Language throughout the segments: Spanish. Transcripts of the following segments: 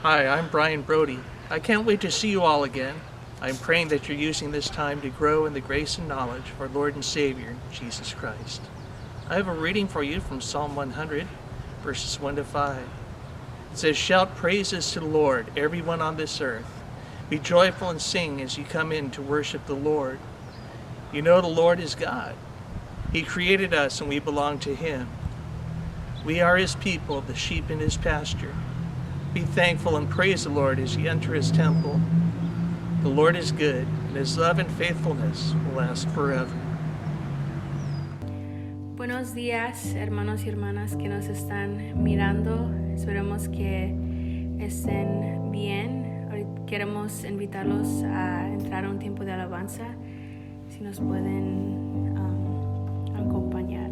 Hi, I'm Brian Brody. I can't wait to see you all again. I'm praying that you're using this time to grow in the grace and knowledge of our Lord and Savior, Jesus Christ. I have a reading for you from Psalm 100, verses 1 to 5. It says, "Shout praises to the Lord, everyone on this earth. Be joyful and sing as you come in to worship the Lord. You know the Lord is God. He created us and we belong to Him. We are His people, the sheep in His pasture. Be thankful and praise the Lord as you enter His temple. The Lord is good, and His love and faithfulness will last forever." Buenos días, hermanos y hermanas que nos están mirando. Esperemos que estén bien. Ahorita queremos invitarlos a entrar a un tiempo de alabanza. Si nos pueden acompañar.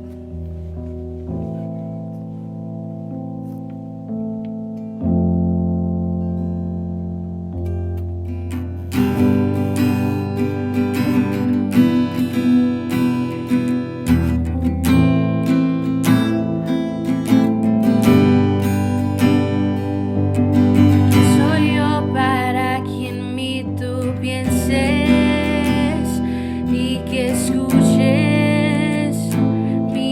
Soy yo para que en mí tú pienses y que escuches mi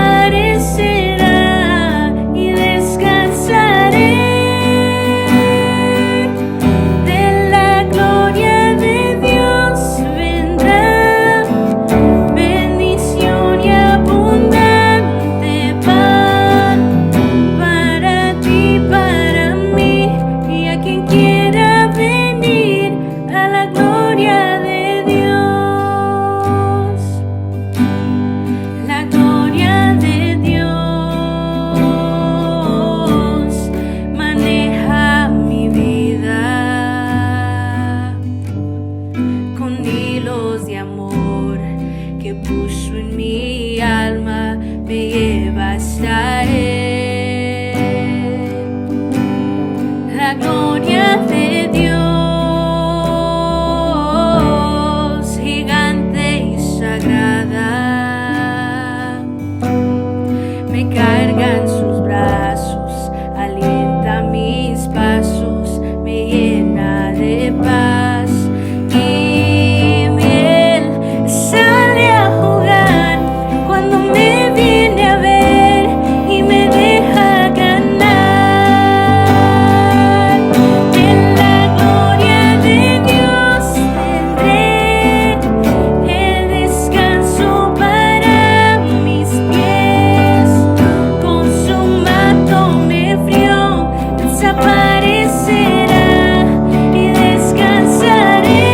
desaparecerá y descansaré. De la gloria de Dios vendrá bendición y abundante pan para ti, para mí y a quien quiera venir a la gloria de Dios. La gloria de Dios maneja mi vida con hilos de amor que puso en mi alma, me lleva hasta Él. La gloria de Dios, gigante y sagrada, me carga en sus brazos, alienta mis pasos, me llena de paz y miel. Sale a jugar cuando me viene a ver y me deja ganar. En la gloria de Dios tendré el descanso para mis pies. Con su manto me frío desaparecerá y descansaré.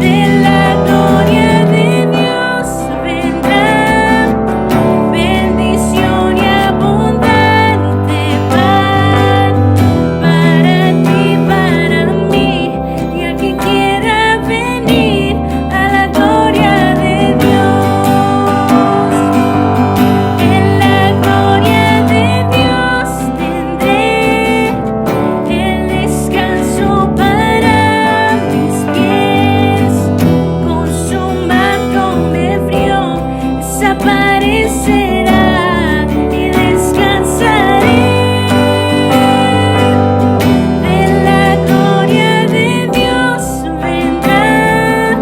De la gloria de Dios vendrá bendición y abundante pan para ti, para mí y a quien quiera venir a la gloria de Dios. En la gloria de Dios tendré el descanso para mis pies. Con su manto me frío desaparecerá y descansaré. De la gloria de Dios vendrá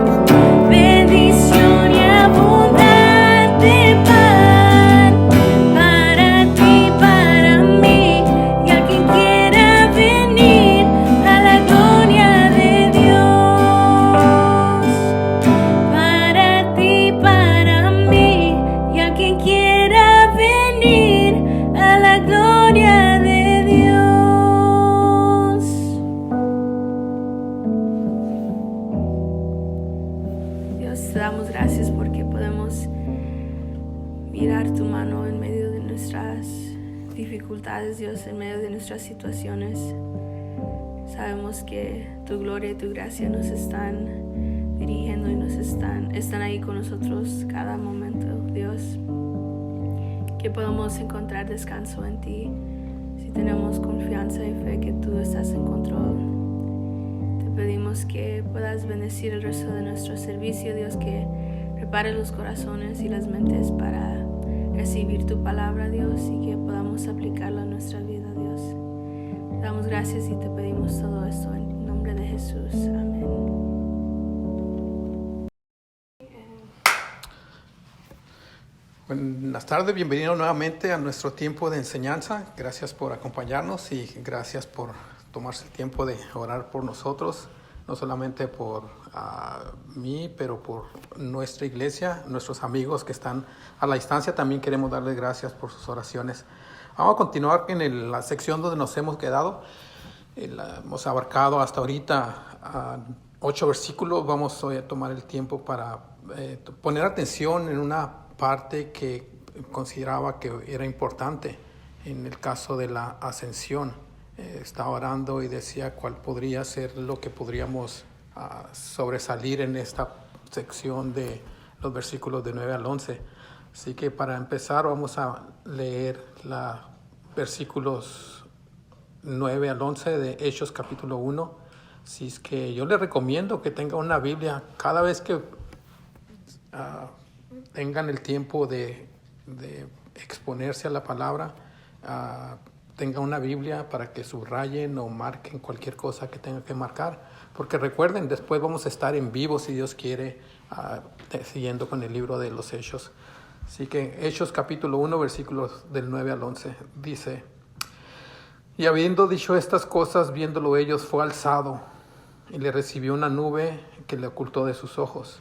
bendición y abundante pan para ti, para mí y a quien quiera venir a la gloria de Dios. Para ti, para mí y a quien quiera venir a la gloria de Dios. Dios, te damos gracias porque podemos mirar tu mano en medio de nuestras dificultades, Dios, en medio de nuestras situaciones. Sabemos que tu gloria y tu gracia nos están dirigiendo y están ahí con nosotros cada momento, Dios. Que podamos encontrar descanso en ti si tenemos confianza y fe que tú estás en control. Te pedimos que puedas bendecir el resto de nuestro servicio, Dios, que prepare los corazones y las mentes para recibir tu palabra, Dios, y que podamos aplicarla a nuestra vida, Dios. Te damos gracias y te pedimos todo esto en nombre de Jesús. Amén. Buenas tardes, bienvenidos nuevamente a nuestro tiempo de enseñanza. Gracias por acompañarnos y gracias por tomarse el tiempo de orar por nosotros, no solamente por mí, pero por nuestra iglesia, nuestros amigos que están a la distancia. También queremos darles gracias por sus oraciones. Vamos a continuar en la sección donde nos hemos quedado. Hemos abarcado hasta ahorita 8 versículos. Vamos hoy a tomar el tiempo para poner atención en una parte que consideraba que era importante en el caso de la ascensión. Estaba orando y decía cuál podría ser lo que podríamos sobresalir en esta sección de los versículos de 9 al 11. Así que para empezar vamos a leer los versículos 9 al 11 de Hechos capítulo 1. Así es que yo les recomiendo que tengan una Biblia cada vez que tengan el tiempo de exponerse a la palabra. Tengan una Biblia para que subrayen o marquen cualquier cosa que tengan que marcar, porque recuerden, después vamos a estar en vivo si Dios quiere, siguiendo con el libro de los Hechos. Así que Hechos capítulo 1, versículos del 9 al 11, dice: Y habiendo dicho estas cosas, viéndolo ellos, fue alzado, y le recibió una nube que le ocultó de sus ojos.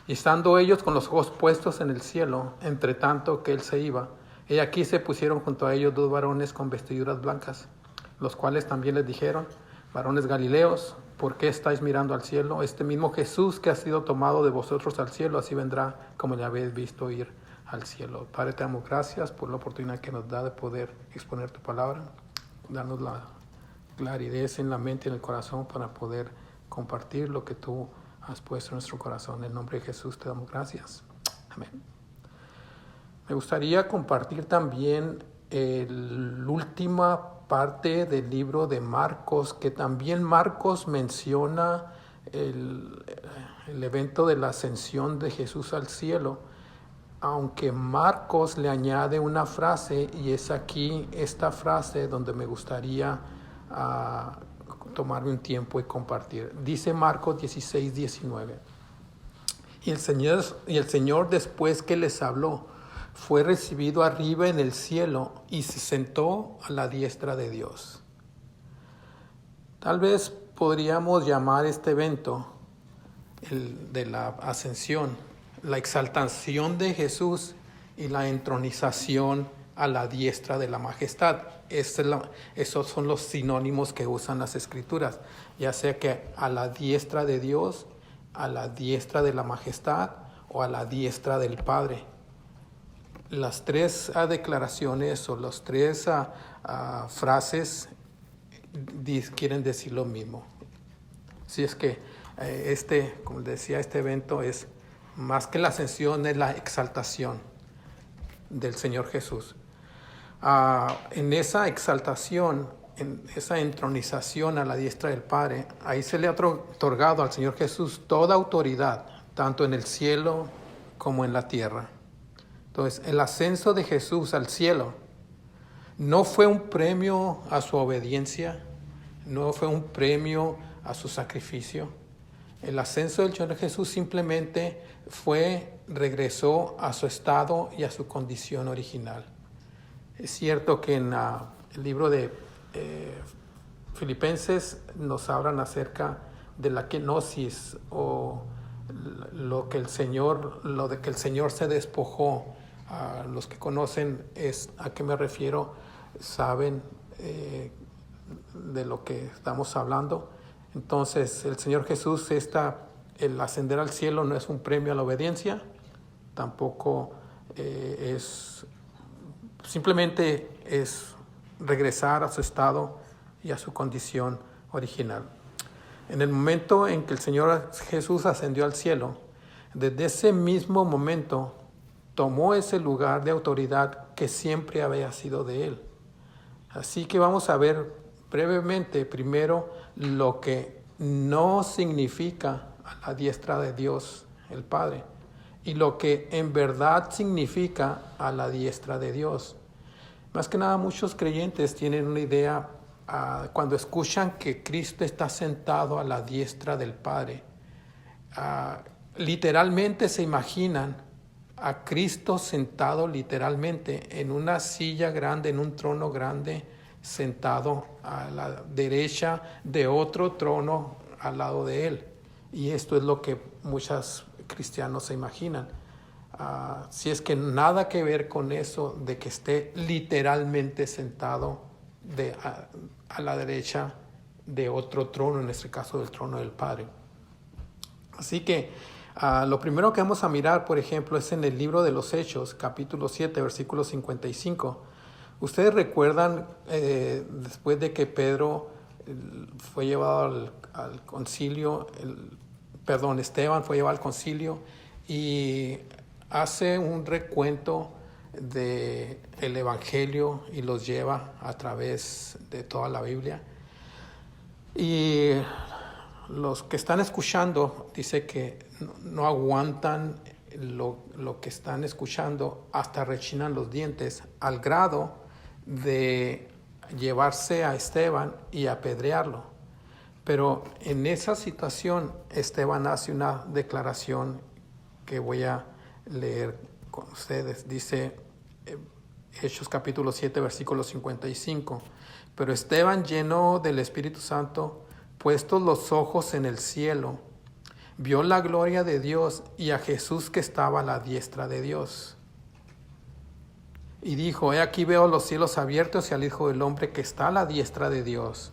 Y estando ellos con los ojos puestos en el cielo, entre tanto que él se iba, he aquí se pusieron junto a ellos 2 varones con vestiduras blancas, los cuales también les dijeron: Varones Galileos, ¿por qué estáis mirando al cielo? Este mismo Jesús que ha sido tomado de vosotros al cielo, así vendrá como le habéis visto ir al cielo. Padre, te damos gracias por la oportunidad que nos da de poder exponer tu palabra. Danos la claridad en la mente y en el corazón para poder compartir lo que tú has puesto en nuestro corazón. En el nombre de Jesús te damos gracias. Amén. Me gustaría compartir también la última parte del libro de Marcos, que también Marcos menciona el evento de la ascensión de Jesús al cielo, aunque Marcos le añade una frase, y es aquí esta frase donde me gustaría tomarme un tiempo y compartir. Dice Marcos 16, 19. Y el Señor después que les habló, fue recibido arriba en el cielo y se sentó a la diestra de Dios. Tal vez podríamos llamar este evento, el de la ascensión, la exaltación de Jesús y la entronización a la diestra de la majestad. Esos son los sinónimos que usan las Escrituras, ya sea que a la diestra de Dios, a la diestra de la majestad o a la diestra del Padre. Las tres declaraciones o las tres frases quieren decir lo mismo. Así es que como decía, este evento es más que la ascensión, es la exaltación del Señor Jesús. En esa exaltación, en esa entronización a la diestra del Padre, ahí se le ha otorgado al Señor Jesús toda autoridad, tanto en el cielo como en la tierra. Entonces, el ascenso de Jesús al cielo no fue un premio a su obediencia, no fue un premio a su sacrificio. El ascenso del Señor Jesús simplemente regresó a su estado y a su condición original. Es cierto que en el libro de Filipenses nos hablan acerca de la kenosis, o lo de que el Señor se despojó. Los que conocen a qué me refiero, saben de lo que estamos hablando. Entonces, el Señor Jesús, el ascender al cielo no es un premio a la obediencia, tampoco simplemente es regresar a su estado y a su condición original. En el momento en que el Señor Jesús ascendió al cielo, desde ese mismo momento tomó ese lugar de autoridad que siempre había sido de Él. Así que vamos a ver brevemente primero lo que no significa a la diestra de Dios el Padre y lo que en verdad significa a la diestra de Dios. Más que nada, muchos creyentes tienen una idea cuando escuchan que Cristo está sentado a la diestra del Padre. Literalmente se imaginan a Cristo sentado literalmente en una silla grande, en un trono grande, sentado a la derecha de otro trono al lado de Él. Y esto es lo que muchos cristianos se imaginan. Si es que nada que ver con eso de que esté literalmente sentado a la derecha de otro trono, en este caso del trono del Padre. Así que lo primero que vamos a mirar, por ejemplo, es en el libro de los Hechos, capítulo 7, versículo 55. Ustedes recuerdan, después de que Pedro fue llevado al concilio, Esteban fue llevado al concilio y hace un recuento del Evangelio y los lleva a través de toda la Biblia. Y los que están escuchando, dice que no aguantan lo que están escuchando, hasta rechinan los dientes, al grado de llevarse a Esteban y apedrearlo. Pero en esa situación, Esteban hace una declaración que voy a leer con ustedes. Dice Hechos capítulo 7, versículo 55. Pero Esteban, lleno del Espíritu Santo, puestos los ojos en el cielo, vio la gloria de Dios y a Jesús que estaba a la diestra de Dios. Y dijo, he aquí veo los cielos abiertos y al Hijo del Hombre que está a la diestra de Dios.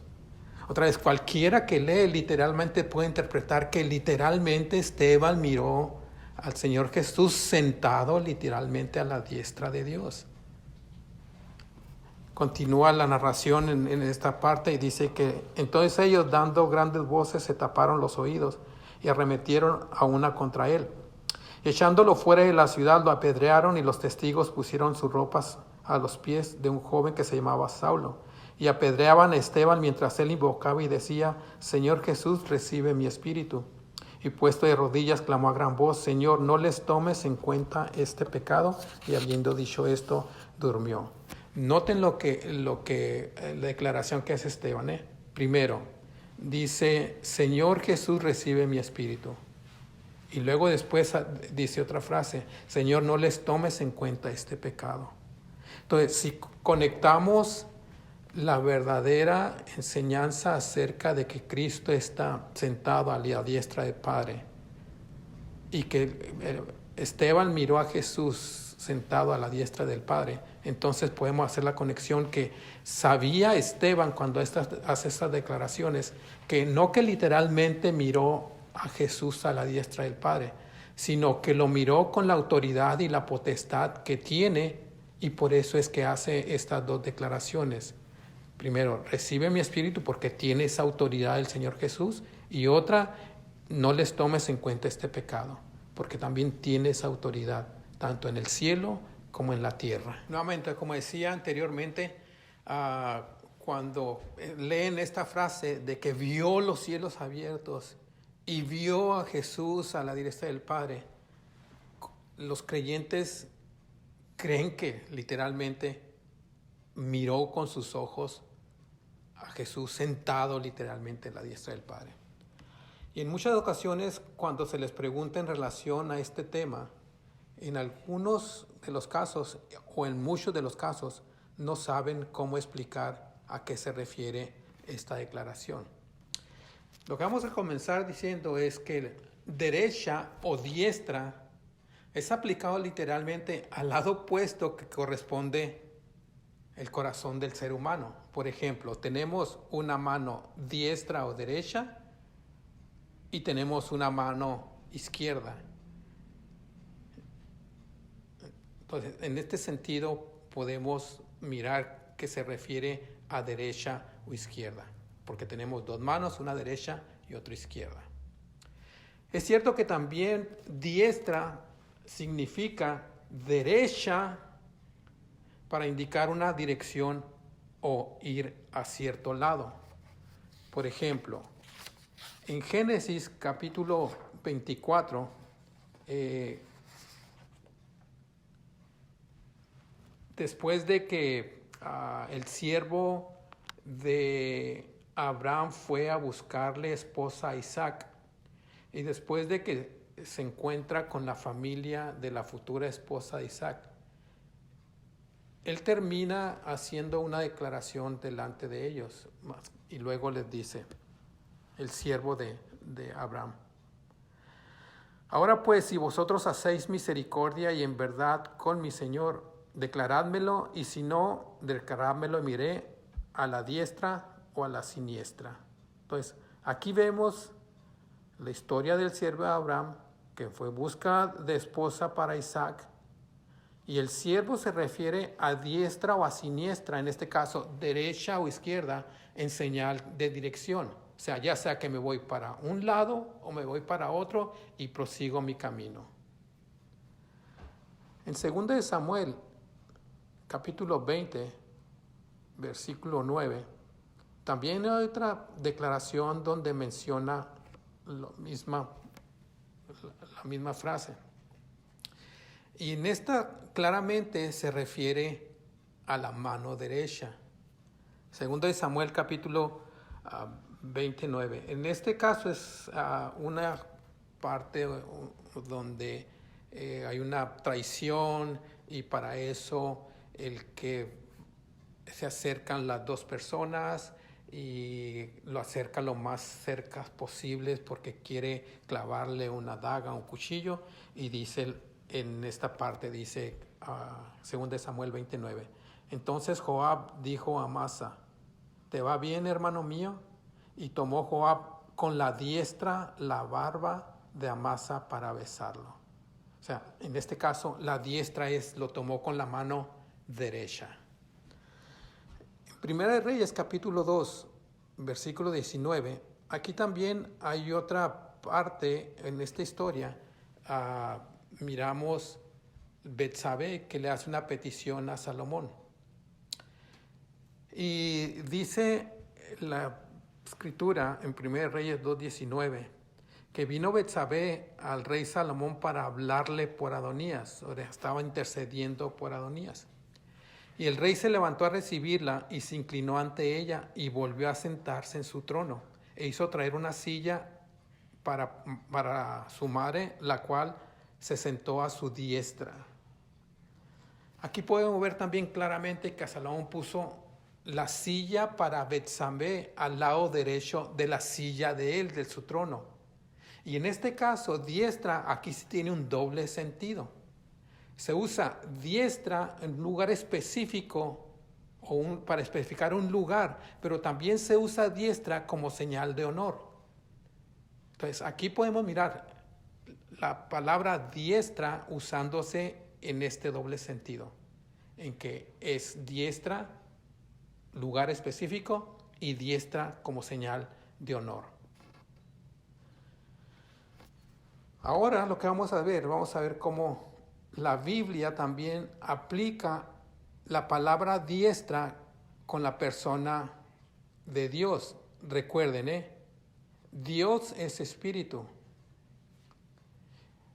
Otra vez, cualquiera que lee literalmente puede interpretar que literalmente Esteban miró al Señor Jesús sentado literalmente a la diestra de Dios. Continúa la narración en esta parte y dice que entonces ellos, dando grandes voces, se taparon los oídos y arremetieron a una contra él. Echándolo fuera de la ciudad, lo apedrearon y los testigos pusieron sus ropas a los pies de un joven que se llamaba Saulo. Y apedreaban a Esteban mientras él invocaba y decía, Señor Jesús, recibe mi espíritu. Y puesto de rodillas, clamó a gran voz, Señor, no les tomes en cuenta este pecado. Y habiendo dicho esto, durmió. Noten la declaración que hace Esteban. Primero, dice, Señor Jesús, recibe mi espíritu. Y luego después dice otra frase, Señor, no les tomes en cuenta este pecado. Entonces, si conectamos la verdadera enseñanza acerca de que Cristo está sentado a la diestra del Padre y que Esteban miró a Jesús sentado a la diestra del Padre, entonces podemos hacer la conexión que sabía Esteban cuando hace estas declaraciones, que no que literalmente miró a Jesús a la diestra del Padre, sino que lo miró con la autoridad y la potestad que tiene, y por eso es que hace estas dos declaraciones. Primero, recibe mi espíritu porque tiene esa autoridad del Señor Jesús, y otra, no les tomes en cuenta este pecado, porque también tiene esa autoridad, tanto en el cielo como en la tierra. Nuevamente, como decía anteriormente, cuando leen esta frase de que vio los cielos abiertos y vio a Jesús a la diestra del Padre, los creyentes creen que literalmente miró con sus ojos a Jesús sentado literalmente a la diestra del Padre. Y en muchas ocasiones, cuando se les pregunta en relación a este tema, en algunos de los casos o en muchos de los casos no saben cómo explicar a qué se refiere esta declaración. Lo que vamos a comenzar diciendo es que derecha o diestra es aplicado literalmente al lado opuesto que corresponde el corazón del ser humano. Por ejemplo, tenemos una mano diestra o derecha y tenemos una mano izquierda. Entonces, en este sentido podemos mirar que se refiere a derecha o izquierda, porque tenemos dos manos, una derecha y otra izquierda. Es cierto que también diestra significa derecha para indicar una dirección o ir a cierto lado. Por ejemplo, en Génesis capítulo 24, después de que el siervo de Abraham fue a buscarle esposa a Isaac, y después de que se encuentra con la familia de la futura esposa de Isaac, él termina haciendo una declaración delante de ellos y luego les dice, el siervo de Abraham, ahora pues, si vosotros hacéis misericordia y en verdad con mi Señor, declarádmelo, y si no, declarádmelo y miré a la diestra o a la siniestra. Entonces, aquí vemos la historia del siervo de Abraham, que fue busca de esposa para Isaac, y el siervo se refiere a diestra o a siniestra, en este caso derecha o izquierda, en señal de dirección. O sea, ya sea que me voy para un lado o me voy para otro y prosigo mi camino. En 2 de Samuel, capítulo 20, versículo 9, también hay otra declaración donde menciona la misma frase. Y en esta claramente se refiere a la mano derecha. 2 de Samuel capítulo 29. En este caso es una parte donde hay una traición y para eso el que se acercan las dos personas y lo acerca lo más cerca posible porque quiere clavarle una daga, un cuchillo, y dice en esta parte, dice, según de Samuel 29, entonces Joab dijo a Amasa, ¿te va bien, hermano mío? Y tomó Joab con la diestra la barba de Amasa para besarlo. O sea, en este caso, la diestra lo tomó con la mano derecha. En Primera de Reyes, capítulo 2, versículo 19, aquí también hay otra parte en esta historia. Miramos Betsabé que le hace una petición a Salomón. Y dice la escritura en 1 Reyes 2:19 que vino Betsabé al rey Salomón para hablarle por Adonías, o sea, estaba intercediendo por Adonías. Y el rey se levantó a recibirla y se inclinó ante ella y volvió a sentarse en su trono. E hizo traer una silla para su madre, la cual se sentó a su diestra. Aquí podemos ver también claramente que Salomón puso la silla para Betsabé al lado derecho de la silla de él, de su trono. Y en este caso, diestra aquí sí tiene un doble sentido. Se usa diestra en un lugar específico para especificar un lugar, pero también se usa diestra como señal de honor. Entonces, aquí podemos mirar la palabra diestra usándose en este doble sentido, en que es diestra, lugar específico, y diestra como señal de honor. Ahora lo que vamos a ver cómo la Biblia también aplica la palabra diestra con la persona de Dios. Recuerden, Dios es espíritu.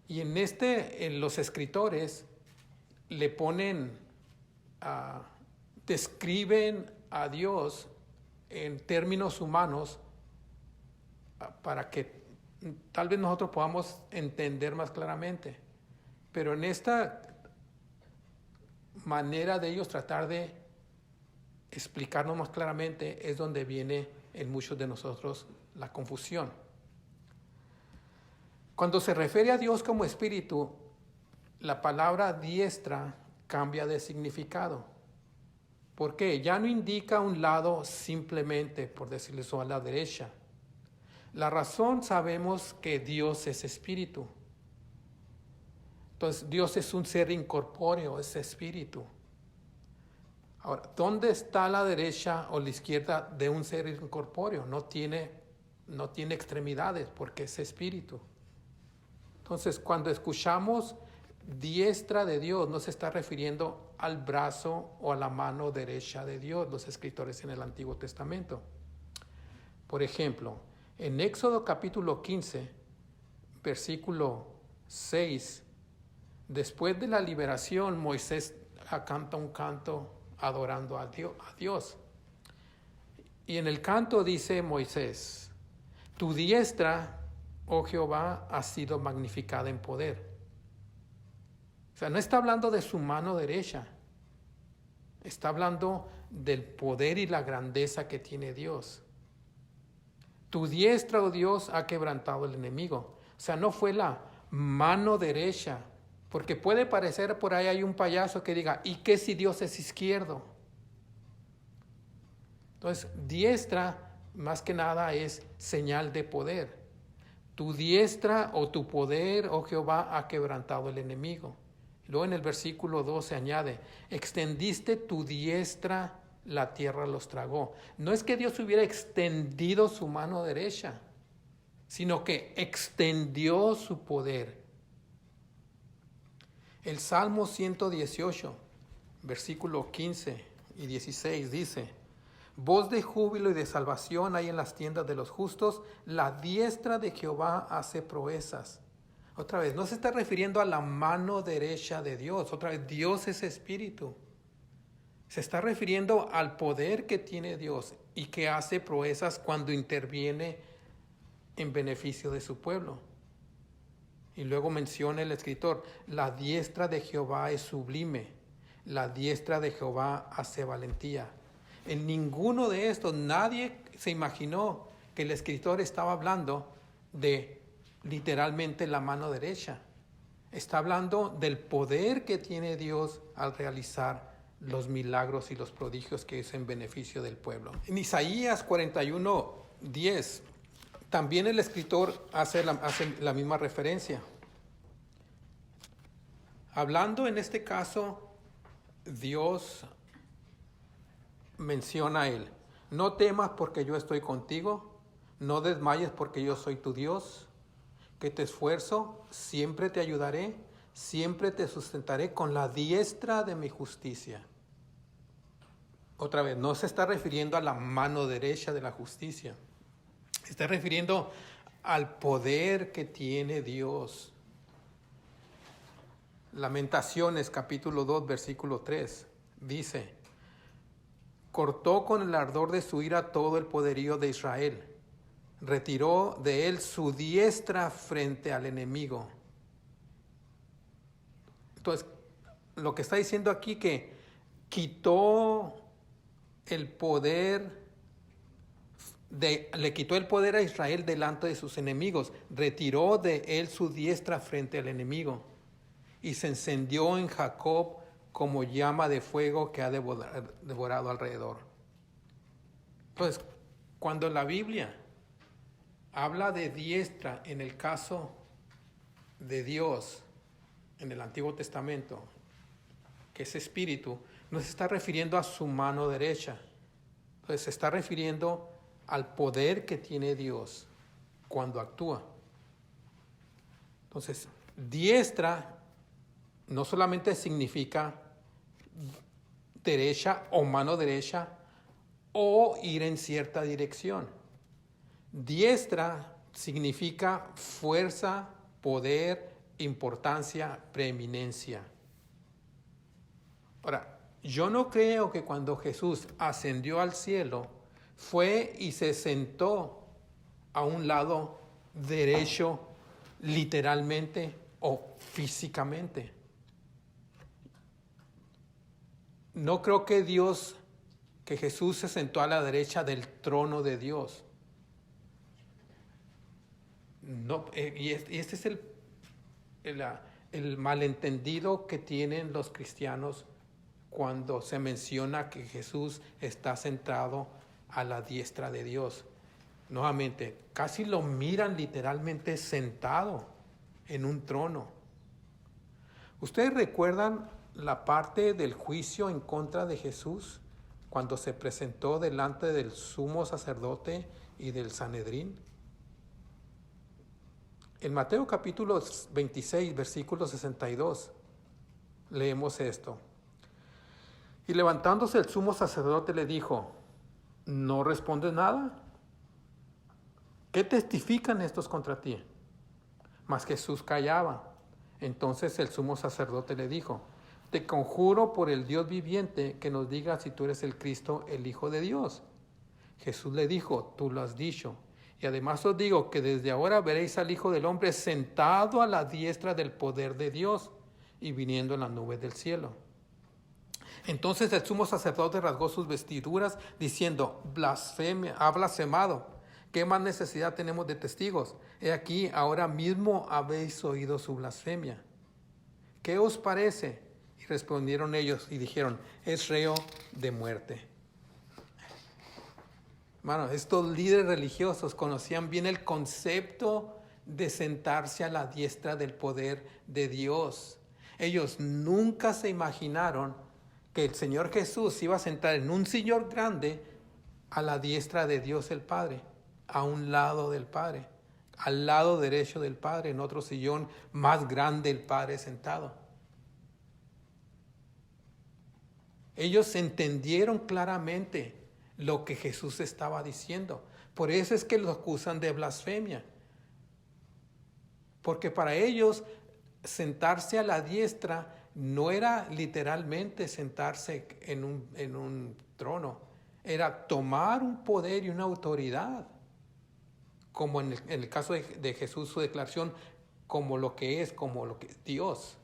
Y en los escritores le ponen, describen a Dios en términos humanos para que tal vez nosotros podamos entender más claramente. Pero en esta manera de ellos tratar de explicarnos más claramente es donde viene en muchos de nosotros la confusión. Cuando se refiere a Dios como espíritu, la palabra diestra cambia de significado. ¿Por qué? Ya no indica un lado simplemente, por decirlo eso, a la derecha. La razón, sabemos que Dios es espíritu. Entonces, Dios es un ser incorpóreo, es espíritu. Ahora, ¿dónde está la derecha o la izquierda de un ser incorpóreo? No tiene extremidades porque es espíritu. Entonces, cuando escuchamos diestra de Dios, no se está refiriendo al brazo o a la mano derecha de Dios, los escritores en el Antiguo Testamento. Por ejemplo, en Éxodo capítulo 15, versículo 6, después de la liberación, Moisés canta un canto adorando a Dios. Y en el canto dice Moisés, tu diestra, oh Jehová, ha sido magnificada en poder. O sea, no está hablando de su mano derecha, está hablando del poder y la grandeza que tiene Dios. Tu diestra, oh Dios, ha quebrantado el enemigo. O sea, no fue la mano derecha, porque puede parecer por ahí hay un payaso que diga, ¿y qué si Dios es izquierdo? Entonces, diestra, más que nada, es señal de poder. Tu diestra o tu poder, oh Jehová, ha quebrantado el enemigo. Luego en el versículo 2 se añade, extendiste tu diestra, la tierra los tragó. No es que Dios hubiera extendido su mano derecha, sino que extendió su poder. El Salmo 118, versículo 15 y 16 dice, voz de júbilo y de salvación hay en las tiendas de los justos, la diestra de Jehová hace proezas. Otra vez, no se está refiriendo a la mano derecha de Dios, otra vez, Dios es espíritu. Se está refiriendo al poder que tiene Dios y que hace proezas cuando interviene en beneficio de su pueblo. Y luego menciona el escritor, la diestra de Jehová es sublime, la diestra de Jehová hace valentía. En ninguno de estos nadie se imaginó que el escritor estaba hablando de literalmente la mano derecha. Está hablando del poder que tiene Dios al realizar los milagros y los prodigios que es en beneficio del pueblo. En Isaías 41:10, también el escritor hace la misma referencia. Hablando en este caso, Dios menciona a él: no temas porque yo estoy contigo, no desmayes porque yo soy tu Dios, que te esfuerzo, siempre te ayudaré, siempre te sustentaré con la diestra de mi justicia. Otra vez, no se está refiriendo a la mano derecha de la justicia, se está refiriendo al poder que tiene Dios. Lamentaciones capítulo 2 versículo 3 dice: cortó con el ardor de su ira todo el poderío de Israel, retiró de él su diestra frente al enemigo. Entonces, lo que está diciendo aquí, que quitó el poder, le quitó el poder a Israel delante de sus enemigos, retiró de él su diestra frente al enemigo, y se encendió en Jacob como llama de fuego que ha devorado alrededor. Entonces, cuando la Biblia habla de diestra en el caso de Dios en el Antiguo Testamento, que es espíritu, no se está refiriendo a su mano derecha. Entonces se está refiriendo al poder que tiene Dios cuando actúa. Entonces, diestra no solamente significa derecha o mano derecha o ir en cierta dirección. Diestra significa fuerza, poder, importancia, preeminencia. Ahora, yo no creo que cuando Jesús ascendió al cielo fue y se sentó a un lado derecho literalmente o físicamente. No creo que Jesús se sentó a la derecha del trono de Dios. No, y este es el malentendido que tienen los cristianos cuando se menciona que Jesús está sentado a la diestra de Dios. Nuevamente, casi lo miran literalmente sentado en un trono. ¿Ustedes recuerdan la parte del juicio en contra de Jesús cuando se presentó delante del sumo sacerdote y del Sanedrín? En Mateo capítulo 26, versículo 62, leemos esto. Y levantándose el sumo sacerdote le dijo: ¿no respondes nada? ¿Qué testifican estos contra ti? Mas Jesús callaba. Entonces el sumo sacerdote le dijo: te conjuro por el Dios viviente que nos digas si tú eres el Cristo, el Hijo de Dios. Jesús le dijo: tú lo has dicho. Y además os digo que desde ahora veréis al Hijo del Hombre sentado a la diestra del poder de Dios y viniendo en las nubes del cielo. Entonces el sumo sacerdote rasgó sus vestiduras diciendo: blasfemia, ha blasfemado. ¿Qué más necesidad tenemos de testigos? He aquí, ahora mismo habéis oído su blasfemia. ¿Qué os parece? Y respondieron ellos y dijeron: es reo de muerte. Bueno, estos líderes religiosos conocían bien el concepto de sentarse a la diestra del poder de Dios. Ellos nunca se imaginaron que el Señor Jesús se iba a sentar en un sillón grande a la diestra de Dios el Padre, a un lado del Padre, al lado derecho del Padre, en otro sillón más grande el Padre sentado. Ellos entendieron claramente lo que Jesús estaba diciendo. Por eso es que los acusan de blasfemia. Porque para ellos sentarse a la diestra no era literalmente sentarse en un trono. Era tomar un poder y una autoridad. Como en el caso de Jesús, su declaración: como lo que es Dios.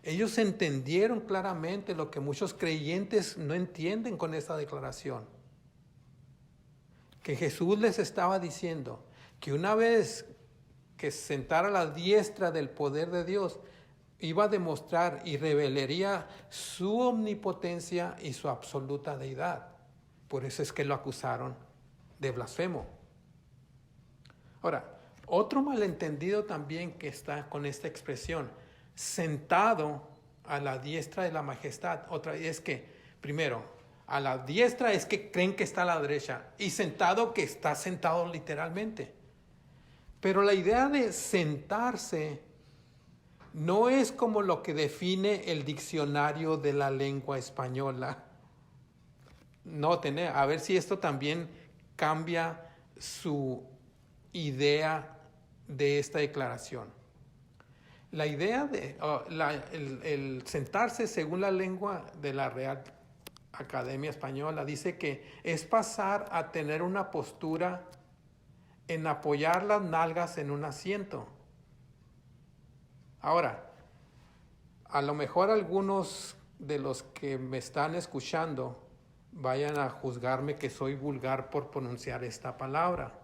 Ellos entendieron claramente lo que muchos creyentes no entienden con esta declaración. Que Jesús les estaba diciendo que una vez que se sentara a la diestra del poder de Dios, iba a demostrar y revelaría su omnipotencia y su absoluta deidad. Por eso es que lo acusaron de blasfemo. Ahora, otro malentendido también que está con esta expresión, sentado a la diestra de la majestad, otra vez es que, primero, a la diestra es que creen que está a la derecha, y sentado que está sentado literalmente. Pero la idea de sentarse no es como lo que define el diccionario de la lengua española. Noten, a ver si esto también cambia su idea de esta declaración. La idea de el sentarse según la lengua de la Real Academia Española dice que es pasar a tener una postura en apoyar las nalgas en un asiento. Ahora, a lo mejor algunos de los que me están escuchando vayan a juzgarme que soy vulgar por pronunciar esta palabra,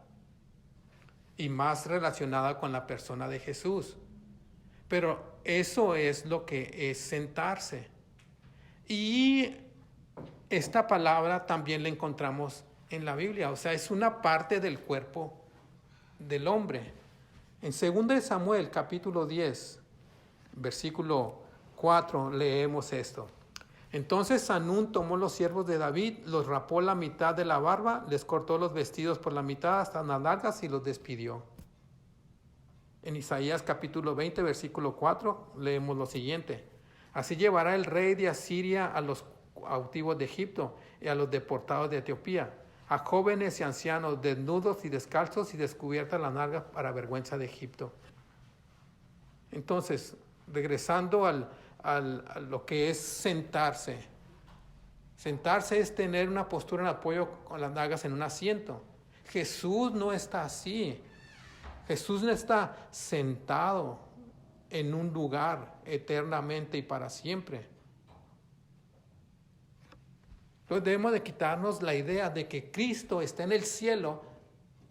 y más relacionada con la persona de Jesús. Pero eso es lo que es sentarse. Y esta palabra también la encontramos en la Biblia, o sea, es una parte del cuerpo del hombre. En 2 Samuel, capítulo 10, versículo 4, leemos esto. Entonces Hanún tomó los siervos de David, los rapó la mitad de la barba, les cortó los vestidos por la mitad hasta las nalgas y los despidió. En Isaías capítulo 20, versículo 4, leemos lo siguiente. Así llevará el rey de Asiria a los cautivos de Egipto y a los deportados de Etiopía, a jóvenes y ancianos desnudos y descalzos y descubiertas las nalgas para vergüenza de Egipto. Entonces, regresando a lo que es sentarse. Sentarse es tener una postura en apoyo con las nalgas en un asiento. Jesús no está así. Jesús no está sentado en un lugar eternamente y para siempre. Entonces debemos de quitarnos la idea de que Cristo está en el cielo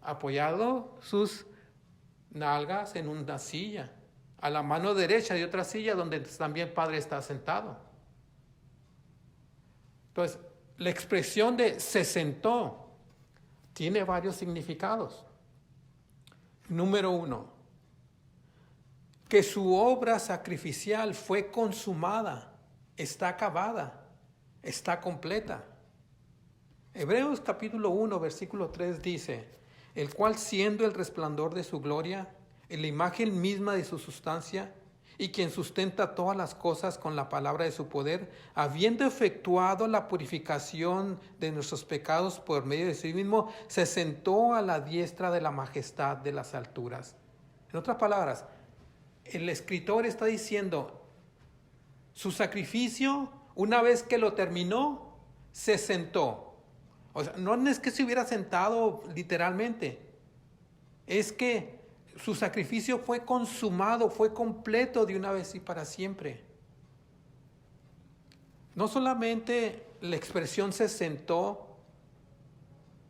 apoyado sus nalgas en una silla, a la mano derecha de otra silla donde también el Padre está sentado. Entonces, la expresión de se sentó tiene varios significados. Número 1, que su obra sacrificial fue consumada, está acabada, está completa. Hebreos capítulo 1, versículo 3 dice, el cual siendo el resplandor de su gloria, en la imagen misma de su sustancia, y quien sustenta todas las cosas con la palabra de su poder, habiendo efectuado la purificación de nuestros pecados por medio de sí mismo, se sentó a la diestra de la majestad de las alturas. En otras palabras, el escritor está diciendo, su sacrificio, una vez que lo terminó, se sentó. O sea, no es que se hubiera sentado literalmente, es que su sacrificio fue consumado, fue completo de una vez y para siempre. No solamente la expresión se sentó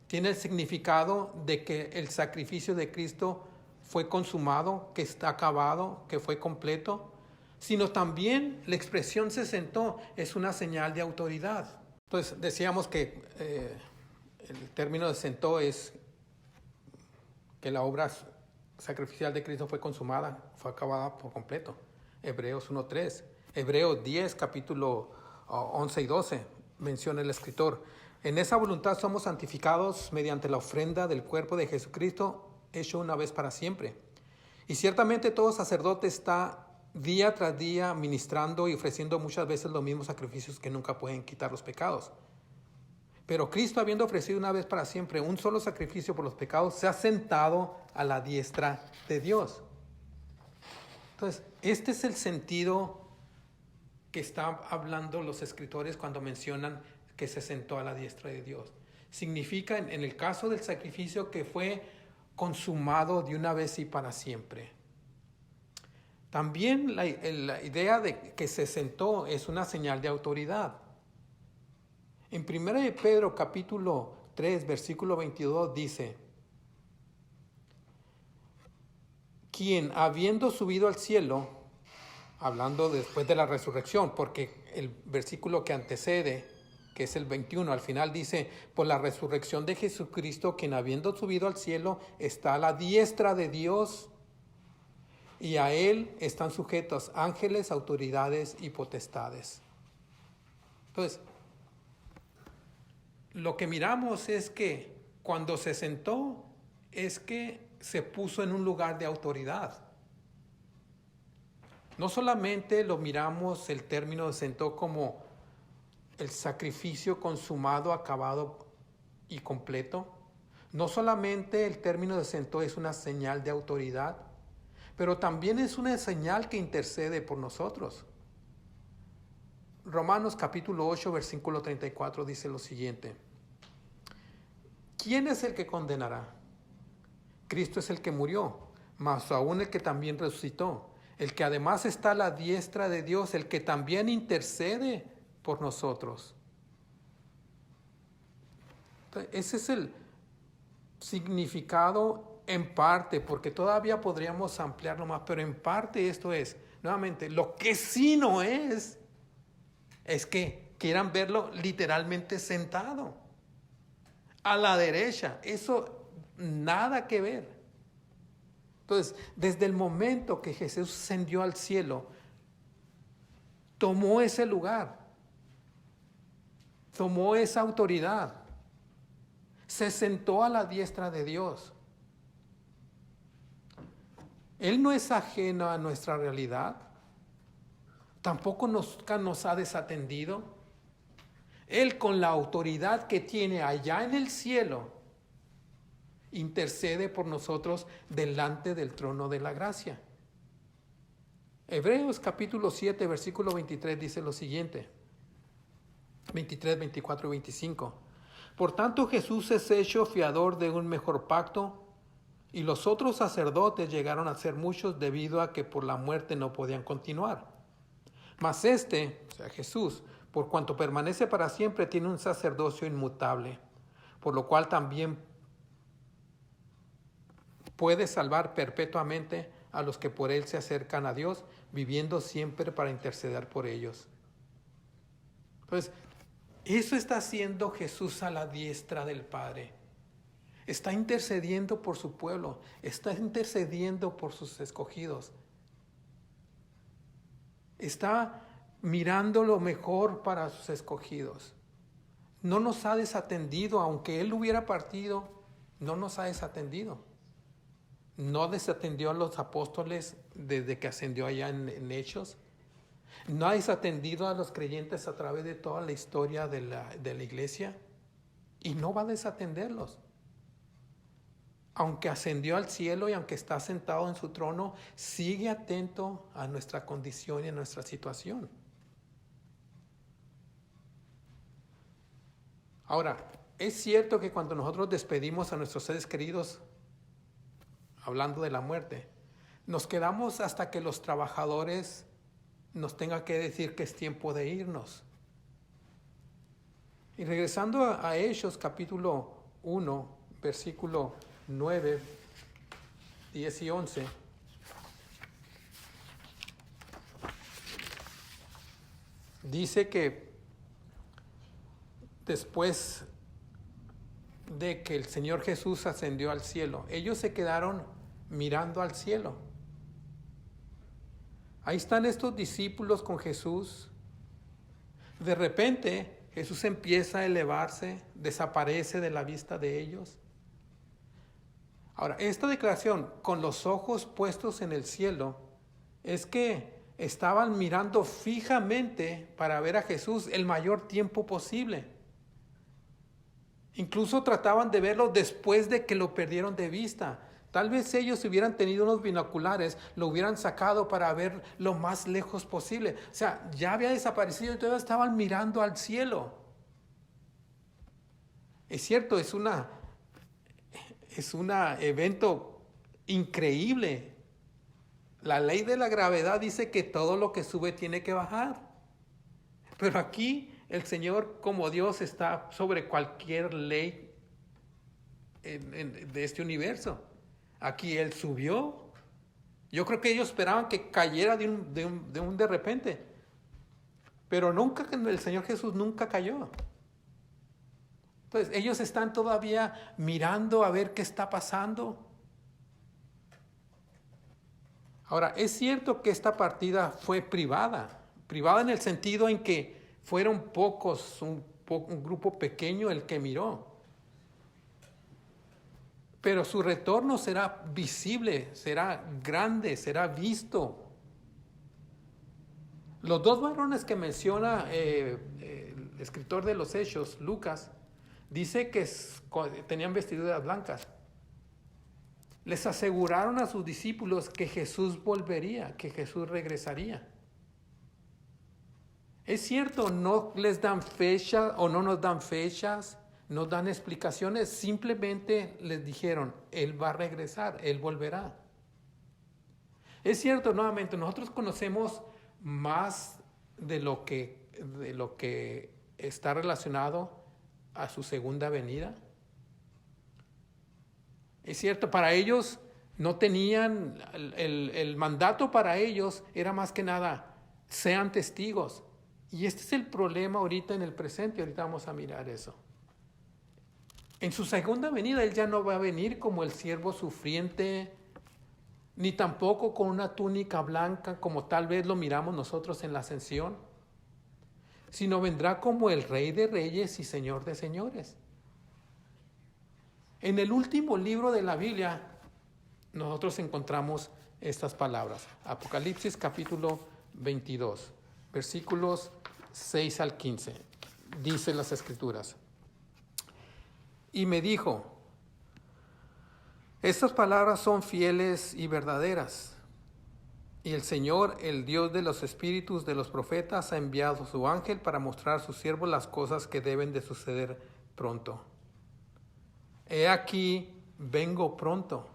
tiene el significado de que el sacrificio de Cristo fue consumado, que está acabado, que fue completo, sino también la expresión se sentó es una señal de autoridad. Entonces decíamos que el término de sentó es que la obra sacrificial de Cristo fue consumada, fue acabada por completo. Hebreos 1:3. Hebreos 10, capítulo 11 y 12, menciona el escritor. En esa voluntad somos santificados mediante la ofrenda del cuerpo de Jesucristo, hecho una vez para siempre. Y ciertamente todo sacerdote está día tras día ministrando y ofreciendo muchas veces los mismos sacrificios que nunca pueden quitar los pecados. Pero Cristo, habiendo ofrecido una vez para siempre un solo sacrificio por los pecados, se ha sentado a la diestra de Dios. Entonces, este es el sentido que están hablando los escritores cuando mencionan que se sentó a la diestra de Dios. Significa, en el caso del sacrificio, que fue consumado de una vez y para siempre. También la idea de que se sentó es una señal de autoridad. En 1 de Pedro capítulo 3, versículo 22 dice: quien habiendo subido al cielo, hablando después de la resurrección, porque el versículo que antecede, que es el 21, al final dice: por la resurrección de Jesucristo, quien habiendo subido al cielo está a la diestra de Dios, y a él están sujetos ángeles, autoridades y potestades. Entonces, lo que miramos es que cuando se sentó, es que se puso en un lugar de autoridad. No solamente lo miramos el término de sentó como el sacrificio consumado, acabado y completo. No solamente el término de sentó es una señal de autoridad, pero también es una señal que intercede por nosotros. Romanos capítulo 8, versículo 34 dice lo siguiente: ¿quién es el que condenará? Cristo es el que murió, mas aún el que también resucitó, el que además está a la diestra de Dios, el que también intercede por nosotros. Entonces, ese es el significado en parte, porque todavía podríamos ampliarlo más, pero en parte esto es, nuevamente, lo que sí no es que quieran verlo literalmente sentado a la derecha. Eso nada que ver. Entonces, desde el momento que Jesús ascendió al cielo, tomó ese lugar, tomó esa autoridad, se sentó a la diestra de Dios. Él no es ajeno a nuestra realidad, tampoco nos ha desatendido. Él, con la autoridad que tiene allá en el cielo, intercede por nosotros delante del trono de la gracia. Hebreos capítulo 7, versículo 23 dice lo siguiente: 23, 24 y 25. Por tanto, Jesús es hecho fiador de un mejor pacto, y los otros sacerdotes llegaron a ser muchos debido a que por la muerte no podían continuar. Mas este, o sea Jesús, por cuanto permanece para siempre, tiene un sacerdocio inmutable, por lo cual también puede salvar perpetuamente a los que por él se acercan a Dios, viviendo siempre para interceder por ellos. Entonces, eso está haciendo Jesús a la diestra del Padre. Está intercediendo por su pueblo, está intercediendo por sus escogidos. Está mirando lo mejor para sus escogidos. No nos ha desatendido, aunque Él hubiera partido, no nos ha desatendido. No desatendió a los apóstoles desde que ascendió allá en Hechos. No ha desatendido a los creyentes a través de toda la historia de la iglesia. Y no va a desatenderlos. Aunque ascendió al cielo y aunque está sentado en su trono, sigue atento a nuestra condición y a nuestra situación. Ahora, es cierto que cuando nosotros despedimos a nuestros seres queridos, hablando de la muerte, nos quedamos hasta que los trabajadores nos tengan que decir que es tiempo de irnos. Y regresando a Hechos capítulo 1, versículo 9, 10 y 11. Dice que después de que el Señor Jesús ascendió al cielo, ellos se quedaron mirando al cielo. Ahí están estos discípulos con Jesús. De repente Jesús empieza a elevarse, desaparece de la vista de ellos. Ahora, esta declaración, con los ojos puestos en el cielo, es que estaban mirando fijamente para ver a Jesús el mayor tiempo posible. Incluso trataban de verlo después de que lo perdieron de vista. Tal vez ellos, si hubieran tenido unos binoculares, lo hubieran sacado para ver lo más lejos posible. O sea, ya había desaparecido y todavía estaban mirando al cielo. Es cierto, es un evento increíble. La ley de la gravedad dice que todo lo que sube tiene que bajar. Pero aquí el Señor, como Dios, está sobre cualquier ley de este universo. Aquí Él subió. Yo creo que ellos esperaban que cayera de repente. Pero nunca, el Señor Jesús nunca cayó. Entonces ellos están todavía mirando a ver qué está pasando. Ahora, es cierto que esta partida fue privada en el sentido en que fueron pocos, un grupo pequeño el que miró. Pero su retorno será visible, será grande, será visto. Los dos varones que menciona el escritor de los Hechos, Lucas, dice que tenían vestiduras blancas. Les aseguraron a sus discípulos que Jesús volvería, que Jesús regresaría. Es cierto, no les dan fecha o no nos dan fechas, no dan explicaciones, simplemente les dijeron, Él va a regresar, Él volverá. Es cierto, nuevamente, nosotros conocemos más de lo que está relacionado a su segunda venida. Es cierto, para ellos no tenían, el mandato para ellos era más que nada, sean testigos. Y este es el problema ahorita en el presente, ahorita vamos a mirar eso. En su segunda venida Él ya no va a venir como el siervo sufriente, ni tampoco con una túnica blanca como tal vez lo miramos nosotros en la ascensión, sino vendrá como el Rey de Reyes y Señor de Señores. En el último libro de la Biblia, nosotros encontramos estas palabras. Apocalipsis capítulo 22, versículos 6 al 15. Dice las Escrituras. Y me dijo, estas palabras son fieles y verdaderas. Y el Señor, el Dios de los espíritus de los profetas, ha enviado su ángel para mostrar a sus siervos las cosas que deben de suceder pronto. He aquí, vengo pronto.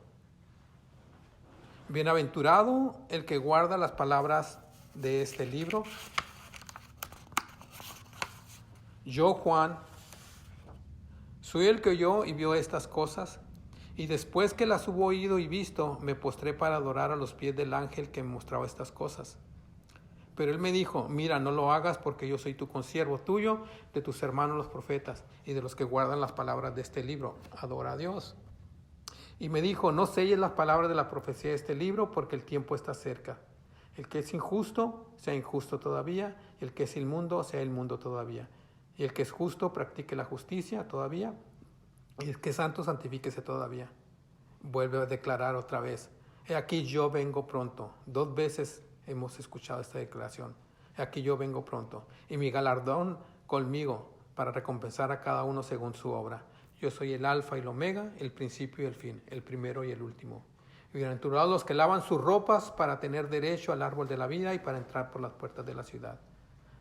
Bienaventurado el que guarda las palabras de este libro. Yo, Juan, soy el que oyó y vio estas cosas, y después que las hubo oído y visto, me postré para adorar a los pies del ángel que me mostraba estas cosas. Pero él me dijo, mira, no lo hagas porque yo soy tu consiervo tuyo, de tus hermanos los profetas y de los que guardan las palabras de este libro. Adora a Dios. Y me dijo, no selles las palabras de la profecía de este libro porque el tiempo está cerca. El que es injusto, sea injusto todavía, y el que es inmundo, sea inmundo todavía. Y el que es justo, practique la justicia todavía, y el que es santo, santifíquese todavía. Vuelve a declarar otra vez, he aquí yo vengo pronto. 2 veces hemos escuchado esta declaración. He aquí yo vengo pronto, y mi galardón conmigo para recompensar a cada uno según su obra. Yo soy el alfa y el omega, el principio y el fin, el primero y el último. Y bienaventurados los que lavan sus ropas para tener derecho al árbol de la vida y para entrar por las puertas de la ciudad.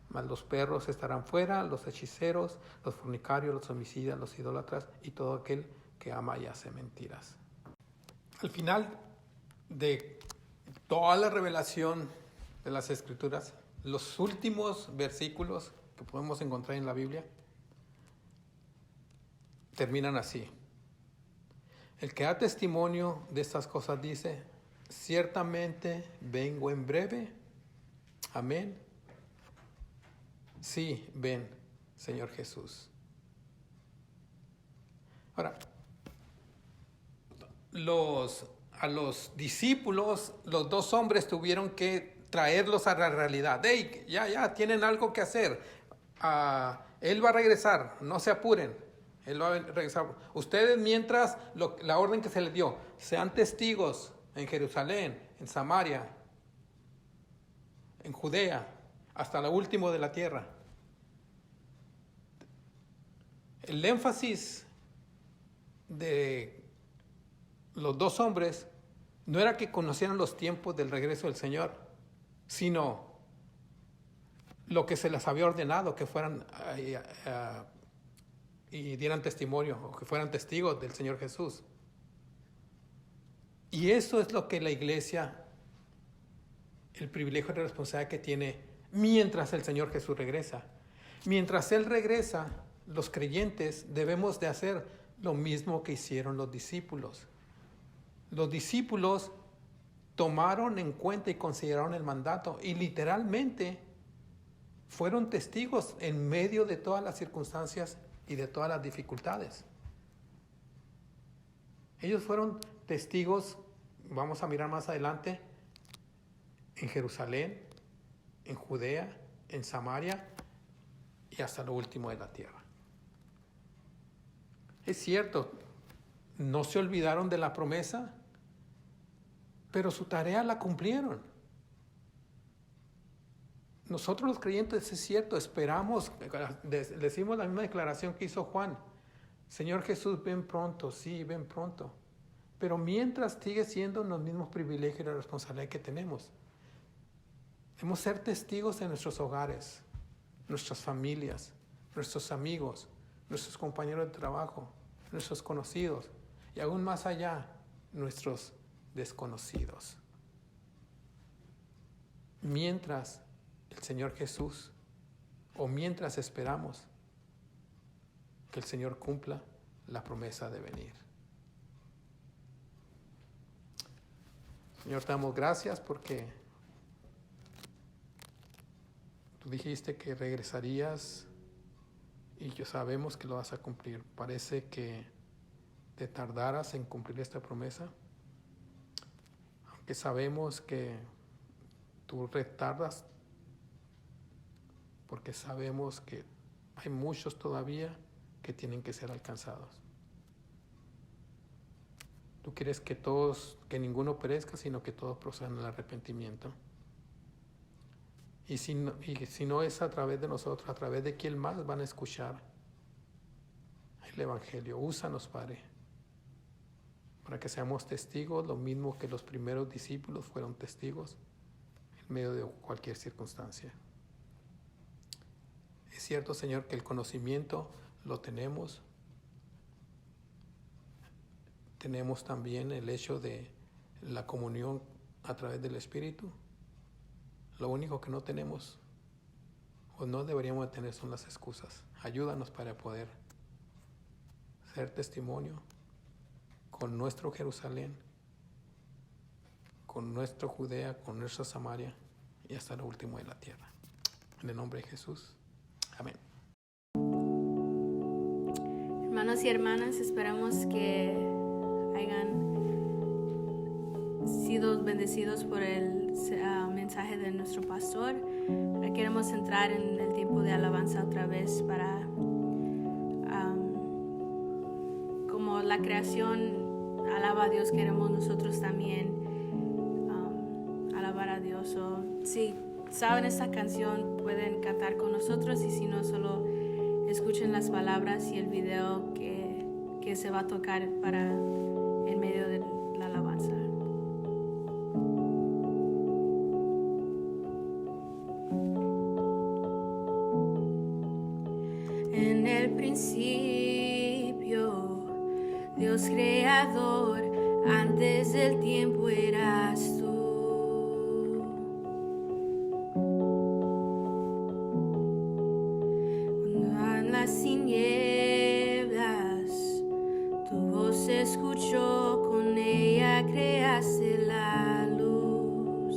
Mas los perros estarán fuera, los hechiceros, los fornicarios, los homicidas, los idólatras y todo aquel que ama y hace mentiras. Al final de toda la revelación de las Escrituras, los últimos versículos que podemos encontrar en la Biblia terminan así. El que da testimonio de estas cosas dice, ciertamente vengo en breve. Amén. Sí, ven, Señor Jesús. Ahora, a los discípulos, los 2 hombres tuvieron que traerlos a la realidad. Hey, ya, tienen algo que hacer. Él va a regresar, no se apuren. Él va a regresar. Ustedes mientras la orden que se les dio, sean testigos en Jerusalén, en Samaria, en Judea, hasta lo último de la tierra. El énfasis de los 2 hombres no era que conocieran los tiempos del regreso del Señor, sino lo que se les había ordenado, que fueran y dieran testimonio, o que fueran testigos del Señor Jesús. Y eso es lo que la iglesia el privilegio y la responsabilidad que tiene mientras el Señor Jesús regresa. Mientras Él regresa, los creyentes debemos de hacer lo mismo que hicieron los discípulos. Los discípulos tomaron en cuenta y consideraron el mandato y literalmente fueron testigos en medio de todas las circunstancias y de todas las dificultades. Ellos fueron testigos, vamos a mirar más adelante, en Jerusalén, en Judea, en Samaria y hasta lo último de la tierra. Es cierto, no se olvidaron de la promesa, pero su tarea la cumplieron. Nosotros los creyentes, es cierto, esperamos, decimos la misma declaración que hizo Juan. Señor Jesús, ven pronto, sí, ven pronto. Pero mientras sigue siendo los mismos privilegios y la responsabilidad que tenemos. Debemos ser testigos en nuestros hogares, nuestras familias, nuestros amigos, nuestros compañeros de trabajo, nuestros conocidos y aún más allá, nuestros desconocidos. Mientras el Señor Jesús, o mientras esperamos que el Señor cumpla la promesa de venir. Señor, te damos gracias porque tú dijiste que regresarías y yo sabemos que lo vas a cumplir. Parece que te tardaras en cumplir esta promesa, aunque sabemos que tú retardas porque sabemos que hay muchos todavía que tienen que ser alcanzados. Tú quieres que ninguno perezca, sino que todos procedan al arrepentimiento. Y si no es a través de nosotros, a través de quién más van a escuchar el Evangelio. Úsanos, Padre, para que seamos testigos, lo mismo que los primeros discípulos fueron testigos en medio de cualquier circunstancia. Es cierto, Señor, que el conocimiento lo tenemos. Tenemos también el hecho de la comunión a través del Espíritu. Lo único que no tenemos o no deberíamos de tener son las excusas. Ayúdanos para poder ser testimonio con nuestro Jerusalén, con nuestro Judea, con nuestra Samaria y hasta lo último de la tierra. En el nombre de Jesús. Amén. Hermanos y hermanas, esperamos que hayan sido bendecidos por el mensaje de nuestro pastor. Ahora queremos entrar en el tiempo de alabanza otra vez para como la creación alaba a Dios, queremos nosotros también alabar a Dios. Si saben esta canción pueden cantar con nosotros y si no, solo escuchen las palabras y el video que se va a tocar en medio de la alabanza. En el principio, Dios creador, antes del tiempo eras tú. Las tinieblas, tu voz se escuchó, con ella creaste la luz.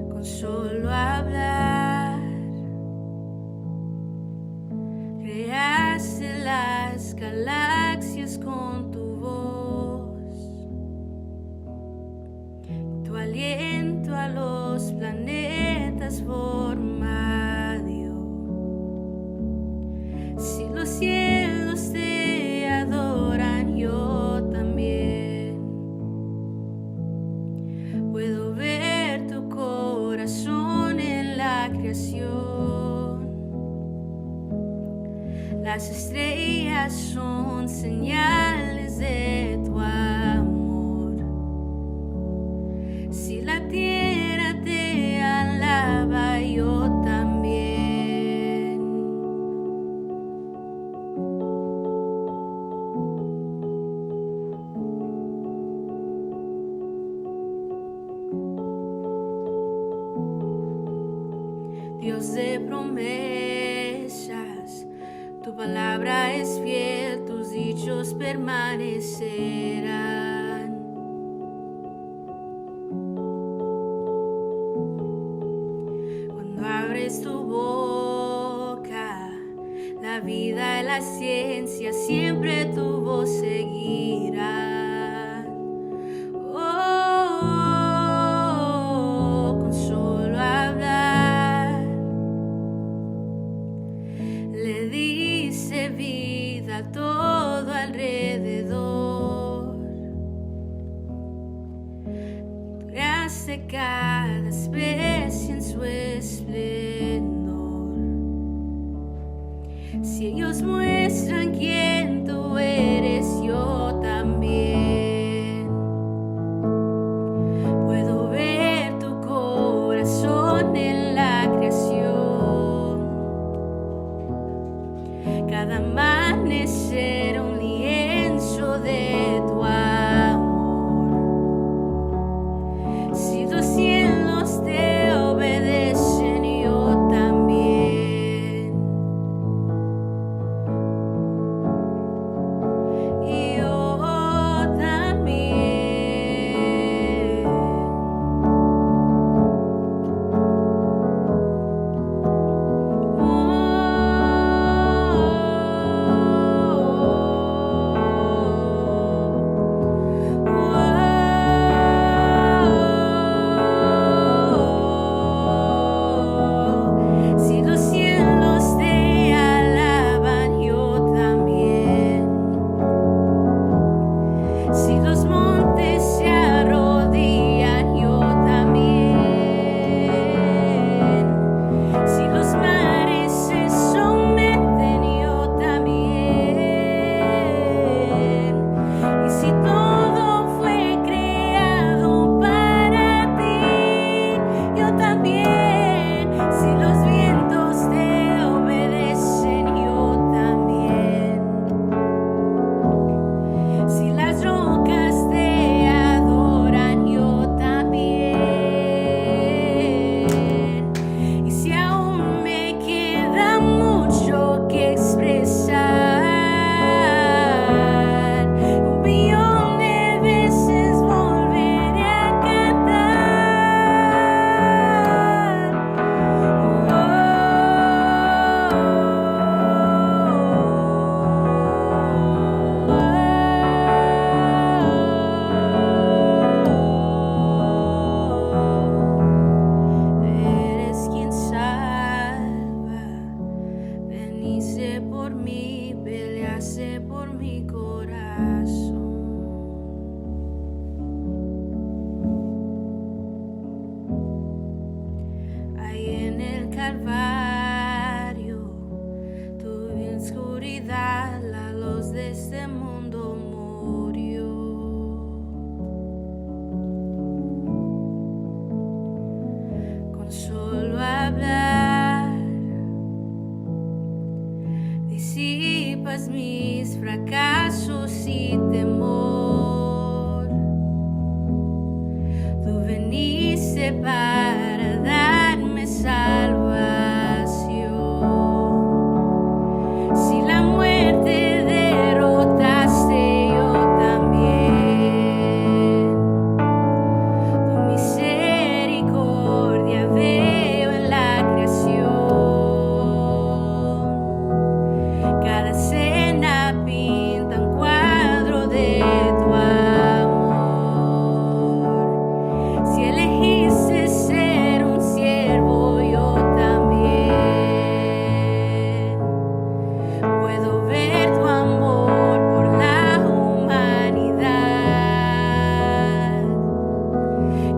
Con solo hablar, creaste las galaxias con tu voz. Tu aliento a los planetas forma dio. Si los cielos te adoran, yo también puedo ver tu corazón en la creación. Las estrellas son señales de tu amor. Si la tierra te alaba, yo también. Dios de promesas, tu palabra es fiel, tus dichos permanecerán. Cuando abres tu boca, la vida y la ciencia siempre tu voz seguirá. Con solo hablar le dice vida a todo alrededor. Creaste cada especie en su esplendor. Si ellos muestran quién tú eres, yo también puedo ver tu corazón en la creación. Cada amanecer un lienzo de tu amor. Si los cielos te obedecen, yo también. Yo también. Si los cielos te alaban, yo también. Si los montes se arrodillan, yo también. Si los mares se someten, yo también. Y si todo fue creado para ti, yo también. Si los vientos te obedecen, yo también. Si las rocas te adoran, yo también. Y si aún me queda mucho que expresar, 1,000,000 de veces volveré a cantar. Eres quien salva, veniste por mí, peleaste por mi corazón. Ahí en el Calvario, tu oscuridad, la luz de este mundo murió. Con solo hablar disipas mis fracasos y temor. Tú veniste para darme salvación. Si la muerte derrotaste, yo también. Tu misericordia veo en la creación. Cada escena pinta un cuadro de tu amor. Si elegiste ser un siervo, yo también. Puedo ver tu amor por la humanidad.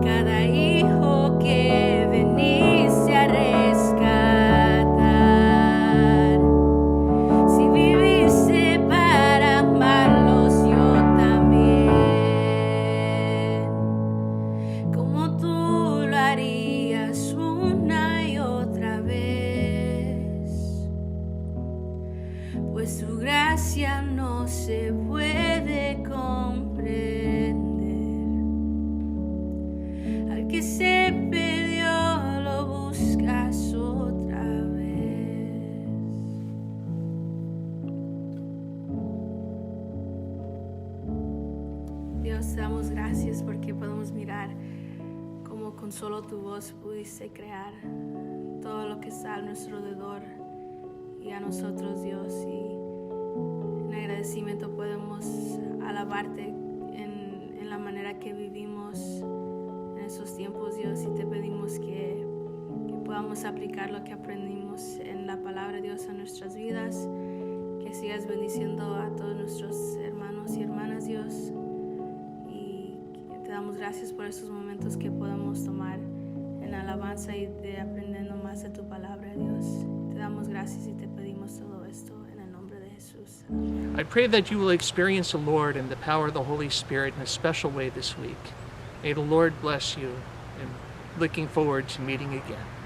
Cada hijo que veniste a rescatar. Si viviste para amarlos, yo también. Como tú lo harías una y otra vez. Pues tu gracia no se puede comprender. Al que se perdió lo buscas otra con solo tu voz pudiste crear todo lo que está a nuestro alrededor y a nosotros, Dios. Y en agradecimiento podemos alabarte en la manera que vivimos en esos tiempos, Dios, y te pedimos que podamos aplicar lo que aprendimos en la palabra de Dios a nuestras vidas, que sigas bendiciendo a todos nuestros hermanos y hermanas, Dios, y te damos gracias por esos momentos que podemos tomar en alabanza y de aprendiendo más de tu palabra, Dios. Te damos gracias y te pedimos todo esto en el nombre de Jesús. I pray that you will experience the Lord and the power of the Holy Spirit in a special way this week. May the Lord bless you, and looking forward to meeting again.